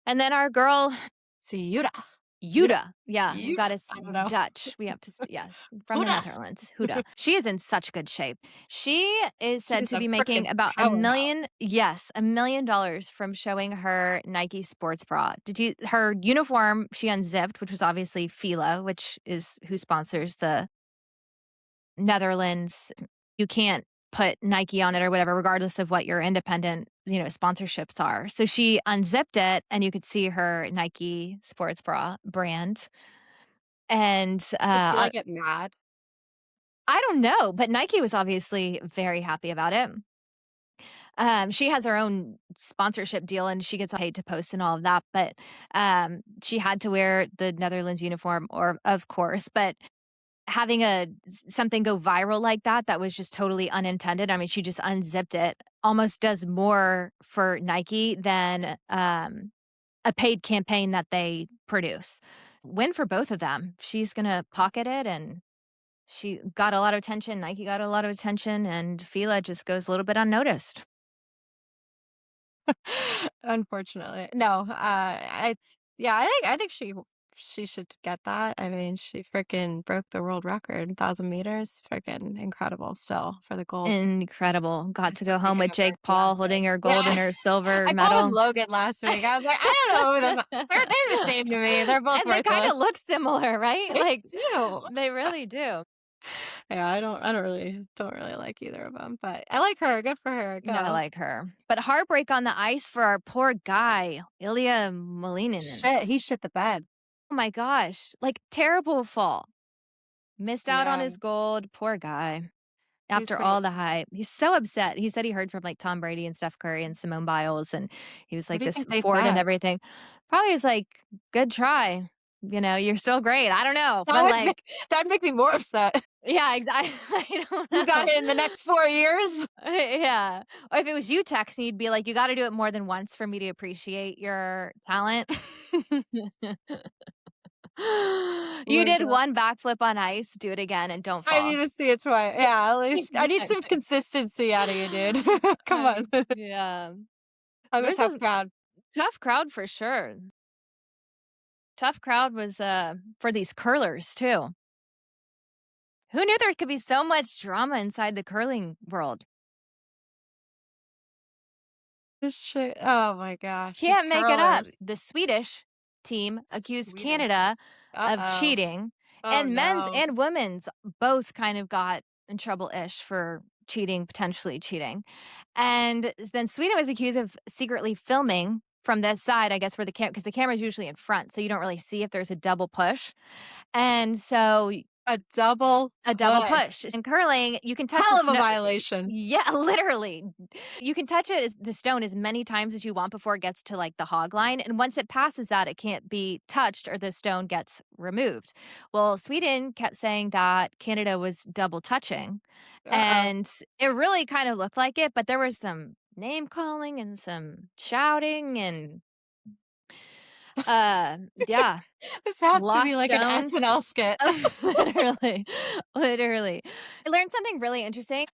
And then our girl See, Yuda. Yuda. Yuda, yeah, we Yuda. got it's I don't know. Dutch. We have to yes, from the Huda. Netherlands, Huda. She is in such good shape. She is said She's to a be making freaking about a powerhouse. million, yes, $1 million from showing her Nike sports bra. Did you her uniform, she unzipped, which was obviously Fila, which is who sponsors the Netherlands. You can't put Nike on it or whatever, regardless of what your independent, sponsorships are. So she unzipped it and you could see her Nike sports bra brand. And Did Fila get mad? I don't know, but Nike was obviously very happy about it. She has her own sponsorship deal and she gets paid to post and all of that. But she had to wear the Netherlands uniform, or of course, but having something go viral like that was just totally unintended. I mean, she just unzipped it, almost does more for Nike than, a paid campaign that they produce. Win for both of them. She's gonna pocket it, and she got a lot of attention, Nike got a lot of attention, and Fila just goes a little bit unnoticed. Unfortunately. No, I yeah, I think she should get that. I mean, she freaking broke the world record, 1,000 meters, freaking incredible still for the gold. Incredible. Got I'm to still go home thinking with of her Jake Paul fiance. holding her gold Yeah. and her silver I called him medal. Logan last week. I was like, "I don't know who them they're the same to me. They're both And they kinda worthless." look similar, right? They Like, do. they really do. Yeah, I don't really like either of them, but I like her. Good for her. No, I Go. like her. But heartbreak on the ice for our poor guy, Ilya Malinin. Shit, he shit the bed. Oh my gosh, like, terrible fall. Missed out on Yeah, his gold, poor guy. he's After pretty all the upset. hype. He's so upset. He said he heard from, like, Tom Brady and Steph Curry and Simone Biles, and he was What like, do you "This think they fort and said? everything." Probably was like, "Good try. You're still great." I don't know, That but, would make like, that'd make me more upset. yeah, exactly. I don't You got know. it in the next 4 years? Yeah. Or if it was you texting, you'd be like, "You gotta do it more than once for me to appreciate your talent." Oh You my did god. one backflip on ice, do it again and don't I need fall. to see it twice. Yeah, at least I need some Exactly. consistency out of you, dude. Come on. Yeah. I'm a There's tough a crowd. tough crowd for sure. Tough crowd was, for these curlers too. Who knew there could be so much drama inside the curling world? This shit oh my gosh, these Can't make it up. curlers. The Swedish team accused Swedish. Canada of Uh-oh. cheating, Oh, and men's no. and women's both kind of got in trouble-ish for cheating, potentially cheating. And then Sweden was accused of secretly filming from this side, I guess, where because the camera is usually in front, so you don't really see if there's a double push. And so A double A double push. push. In curling, you can touch the Hell of a snow. violation. Yeah, literally. You can touch it as the stone as many times as you want before it gets to, like, the hog line, and once it passes that, it can't be touched or the stone gets removed. Well, Sweden kept saying that Canada was double touching, Uh-oh. and it really kind of looked like it, but there was some name calling and some shouting and, yeah, This has to be lost like an stones. SNL skit. Literally, literally. I learned something really interesting.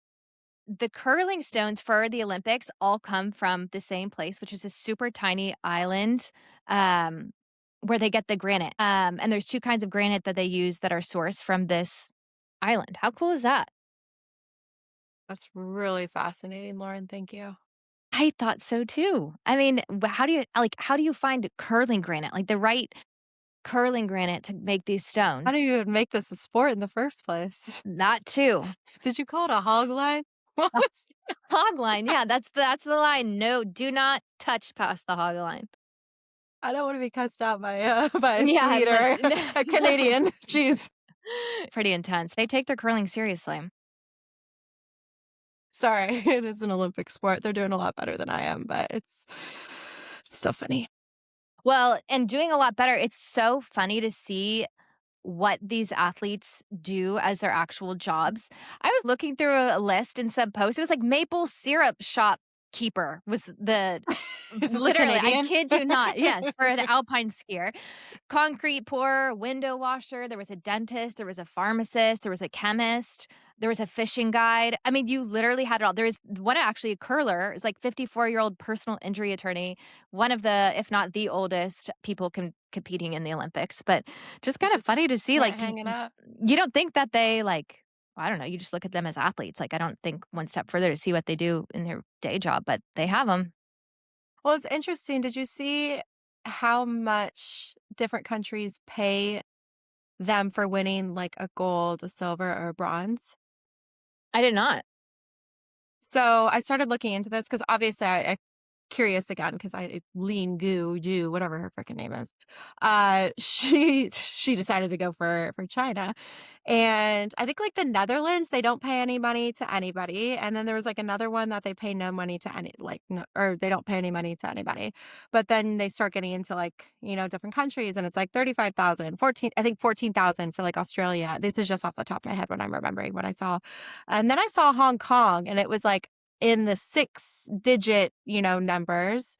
The curling stones for the Olympics all come from the same place, which is a super tiny island, um, where they get the granite. And there's 2 kinds of granite that they use that are sourced from this island. How cool is that? That's really fascinating, Lauren. Thank you. I thought so too. I mean, how do you find curling granite, like the right curling granite to make these How do stones? you even make this a sport in the first place? That too. Did you call it a hog line? What A was hog line, yeah, that's the line. No, do not touch past the hog line. I don't wanna be cussed out by, by a Yeah, Swede but or a Canadian. Jeez. pretty intense. They take their curling seriously. Sorry, it is an Olympic sport. They're doing a lot better than I am, but it's still funny. Well, and doing a lot better. It's so funny to see what these athletes do as their actual jobs. I was looking through a list in some posts. It was like maple syrup shopkeeper was the Is this a literally, I Canadian? kid you not. Yes, for an alpine skier. Concrete pourer, window washer, there was a dentist, there was a pharmacist, there was a chemist, there was a fishing guide. I mean, you literally had it all. There was one actually a curler, is like 54-year-old personal injury attorney, one of the, if not the oldest people competing in the Olympics. But just kind of Just funny to see, like, hanging out. you don't think that they like, I don't know, you just look at them as athletes. Like, I don't think one step further to see what they do in their day job, but they have them. Well, it's interesting. Did you see how much different countries pay them for winning, like, a gold, a silver, or a bronze? I did not. So I started looking into this because obviously I curious again because Eileen Gu, whatever her freaking name is, she decided to go for China, and I think like the Netherlands they don't pay any money to anybody, and then there was like another one that they pay no money to any like no, or they don't pay any money to anybody, but then they start getting into like different countries and it's like 35,000, 14 I think 14,000 for like Australia. This is just off the top of my head when I'm remembering what I saw, and then I saw Hong Kong and it was like in the six-digit, numbers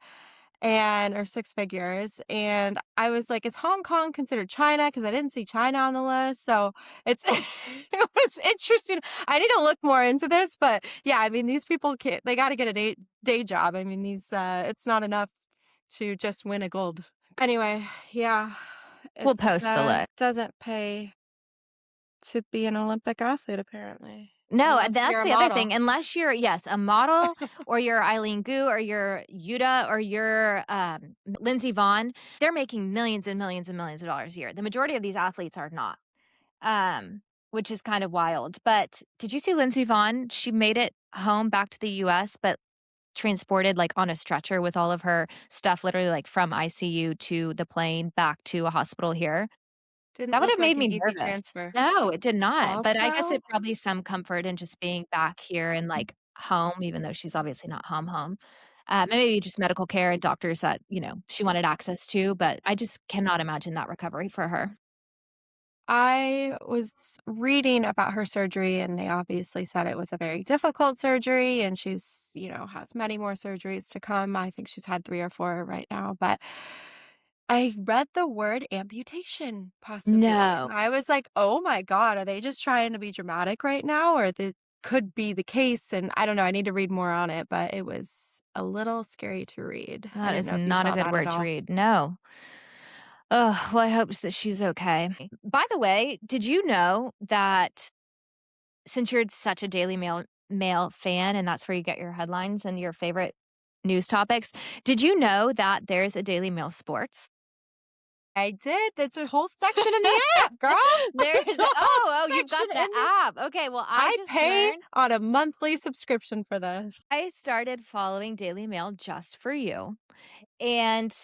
and or six figures. And I was like, is Hong Kong considered China? Because I didn't see China on the list. So it's it was interesting. I need to look more into this, but yeah, I mean, these people can't they gotta get a day job. I mean, it's not enough to just win a gold. Anyway, yeah. We'll It's post the list. doesn't pay to be an Olympic athlete apparently. No, Unless that's you're a the other model. thing. Unless you're, yes, a model or you're Eileen Gu or you're Yuta or you're Lindsey Vaughn, they're making millions and millions and millions of dollars a year. The majority of these athletes are not, um, which is kind of wild. But did you see Lindsey Vaughn? She made it home back to the US, but transported like on a stretcher with all of her stuff, literally like from ICU to the plane back to a hospital here. Didn't That would look have made like an me easy nervous. transfer. No, it did not, but I guess Also, it probably some comfort in just being back here and, like, home, even though she's obviously not home. Maybe just medical care and doctors that, she wanted access to, but I just cannot imagine that recovery for her. I was reading about her surgery, and they obviously said it was a very difficult surgery, and she's, has many more surgeries to come. I think she's had 3 or 4 right now, but I read the word amputation possibly, and No. I was like, "Oh my god, are they just trying to be dramatic right now, or that could be the case?" And I don't know, I need to read more on it, but it was a little scary to read. I That didn't is know if you not a saw good that at word to all. read. No. Oh, well, I hope that she's okay. By the way, did you know that since you're such a Daily Mail fan and that's where you get your headlines and your favorite news topics, did you know that there's a Daily Mail Sports? I did. That's a whole section in the app, girl. There's It's a whole you've got section the in the app. Okay, well, I I just pay learned on a monthly subscription for this. I started following Daily Mail just for you, and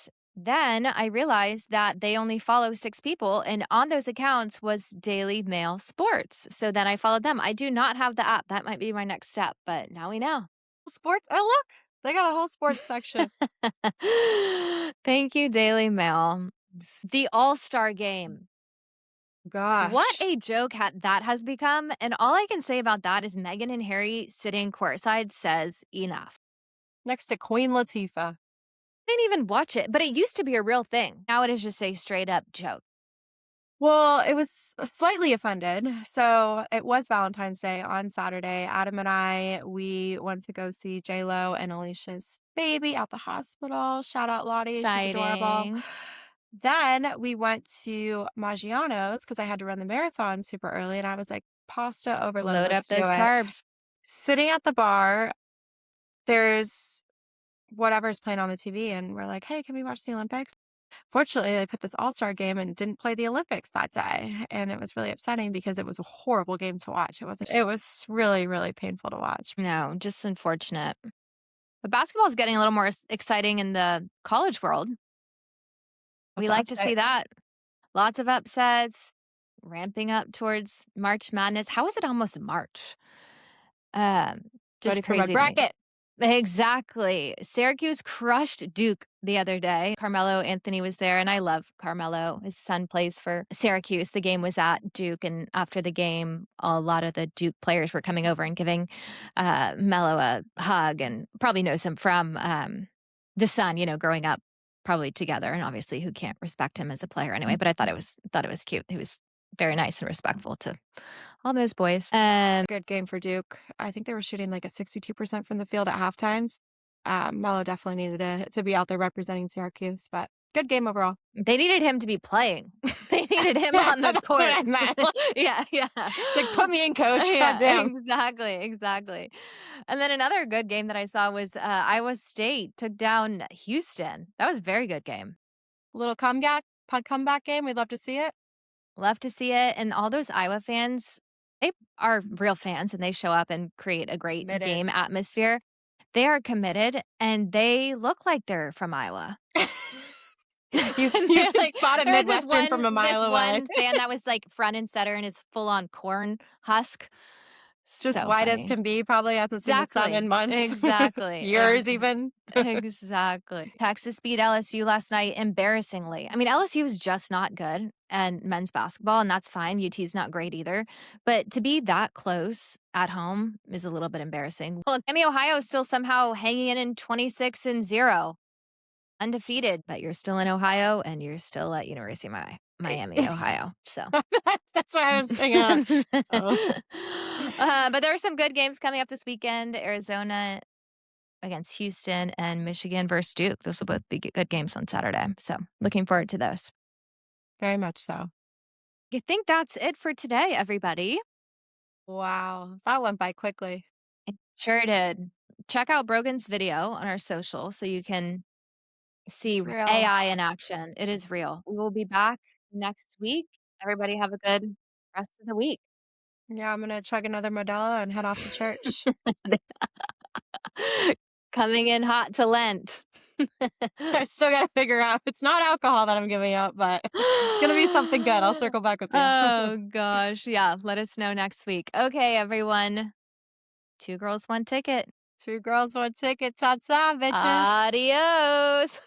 Then I realized that they only follow 6 people, and on those accounts was Daily Mail Sports. So then I followed them. I do not have the app. That might be my next step, but now we know. Sports. Oh, look, they got a whole sports section. Thank you, Daily Mail. The All-Star Game. What Gosh. a joke that has become, and all I can say about that is Meghan and Harry sitting courtside says enough. Next to Queen Latifah. I didn't even watch it, but it used to be a real thing. Now it is just a straight up joke. Well, it was slightly offended. So it was Valentine's Day on Saturday. Adam and I, we went to go see J-Lo and Alicia's baby at the hospital. Shout out Lottie. She's adorable. Exciting. Then we went to Maggiano's because I had to run the marathon super early. And I was like, pasta overload. Load up Let's do those it. carbs. Sitting at the bar, there's whatever's playing on the TV. And we're like, hey, can we watch the Olympics? Fortunately, they put this all-star game and didn't play the Olympics that day, and it was really upsetting because it was a horrible game to watch. It was really, really painful to watch. No, just unfortunate. But basketball is getting a little more exciting in the college world. We Lots of like to see upsets. that. Lots of upsets, ramping up towards March Madness. How is it almost March? Um, just Ready for my crazy to me. bracket. Exactly. Syracuse crushed Duke the other day. Carmelo Anthony was there, and I love Carmelo. His son plays for Syracuse. The game was at Duke, and after the game, a lot of the Duke players were coming over and giving Melo a hug, and probably knows him from the son, growing up probably together, and obviously who can't respect him as a player anyway. But I thought it was cute. He was very nice and respectful to all those boys. Good game for Duke. I think they were shooting like a 62% from the field at halftime. Melo definitely needed to be out there representing Syracuse, but good game overall. They needed him to be playing. They needed him on the That's court. what I meant. Yeah, yeah. It's like, put me in, coach. Yeah, Goddamn. exactly. And then another good game that I saw was Iowa State took down Houston. That was a very good game. Little comeback game. We'd love to see it. Love to see it. And all those Iowa fans, they are real fans and they show up and create a great Committed. game atmosphere. They are committed and they look like they're from Iowa. You can spot a there was this Midwestern from a mile away. One fan that was like front and center in his full-on corn husk. Just So white funny. as can be. Probably hasn't seen the sun in months. Exactly. Years even. Exactly. Texas beat LSU last night embarrassingly. I mean, LSU is just not good and men's basketball, and that's fine. UT's not great either. But to be that close at home is a little bit embarrassing. Well, Miami, Ohio is still somehow hanging in 26-0. Undefeated, but you're still in Ohio and you're still at University of Miami, Ohio. So that's why I was thinking. Oh. But there are some good games coming up this weekend. Arizona against Houston and Michigan versus Duke. Those will both be good games on Saturday. So looking forward to those. Very much so. I think that's it for today, everybody. Wow. That went by quickly. It sure did. Check out Brogan's video on our social so you can see real. AI in action. It is real. We will be back next week. Everybody have a good rest of the week. Yeah, I'm going to chug another Modelo and head off to church. Coming in hot to Lent. I still got to figure out. It's not alcohol that I'm giving up, but it's going to be something good. I'll circle back with you. Oh, gosh. Yeah. Let us know next week. Okay, everyone. 2 girls, 1 ticket. 2 girls, 1 ticket. Ta-ta, bitches. Adios.